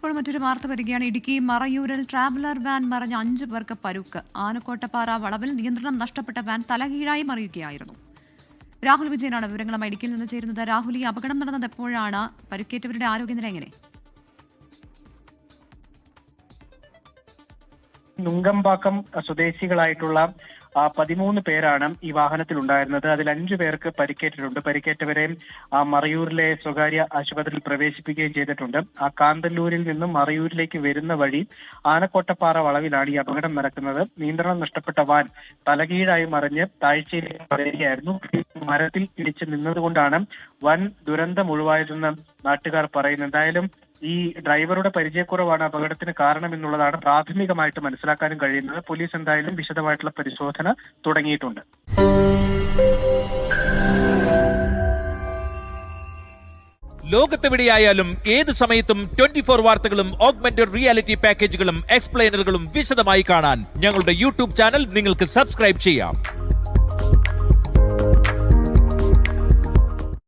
ഇപ്പോൾ മറ്റൊരു വാർത്ത വരികയാണ്. ഇടുക്കി മറയൂരിൽ ട്രാവലർ വാൻ മറിഞ്ഞ 5 പേർക്ക് പരുക്ക്. ആനക്കോട്ടപ്പാറ വളവിൽ നിയന്ത്രണം നഷ്ടപ്പെട്ട വാൻ തലകീഴായി മറിയുകയായിരുന്നു. രാഹുൽ വിജയനാണ് വിവരങ്ങളുമായി ഇടുക്കിയിൽ നിന്ന് ചേരുന്നത്. രാഹുൽ, ഈ അപകടം നടന്നത് എപ്പോഴാണ്? പരുക്കേറ്റവരുടെ ആരോഗ്യനില എങ്ങനെ? നുങ്കമ്പാക്കം സ്വദേശികളായിട്ടുള്ള 13 പേരാണ് ഈ വാഹനത്തിൽ ഉണ്ടായിരുന്നത്. അതിൽ 5 പേർക്ക് പരിക്കേറ്റിട്ടുണ്ട്. പരിക്കേറ്റവരെ മറയൂരിലെ സ്വകാര്യ ആശുപത്രിയിൽ പ്രവേശിപ്പിക്കുകയും ചെയ്തിട്ടുണ്ട്. കാന്തല്ലൂരിൽ നിന്നും മറയൂരിലേക്ക് വരുന്ന വഴി ആനക്കോട്ടപ്പാറ വളവിലാണ് ഈ അപകടം നടക്കുന്നത്. നിയന്ത്രണം നഷ്ടപ്പെട്ട വാൻ തലകീഴായി മറിഞ്ഞ് താഴ്ചയിലേക്ക് വരികയായിരുന്നു. മരത്തിൽ ഇടിച്ച് നിന്നതുകൊണ്ടാണ് വൻ ദുരന്തം ഒഴിവായതെന്ന് നാട്ടുകാർ പറയുന്നു. എന്തായാലും ഈ ഡ്രൈവറുടെ പരിചയക്കുറവാണ് അപകടത്തിന് കാരണമെന്നുള്ളതാണ് പ്രാഥമികമായിട്ട് മനസ്സിലാക്കാനും കഴിയുന്നത്. പോലീസ് എന്തായാലും വിശദമായിട്ടുള്ള പരിശോധന തുടങ്ങിയിട്ടുണ്ട്. ലോകത്തെവിടെയായാലും ഏത് സമയത്തും 24 വാർത്തകളും ഓഗ്മെന്റഡ് റിയാലിറ്റി പാക്കേജുകളും എക്സ്പ്ലെയിനറുകളും വിശദമായി കാണാൻ ഞങ്ങളുടെ യൂട്യൂബ് ചാനൽ നിങ്ങൾക്ക് സബ്സ്ക്രൈബ് ചെയ്യാം.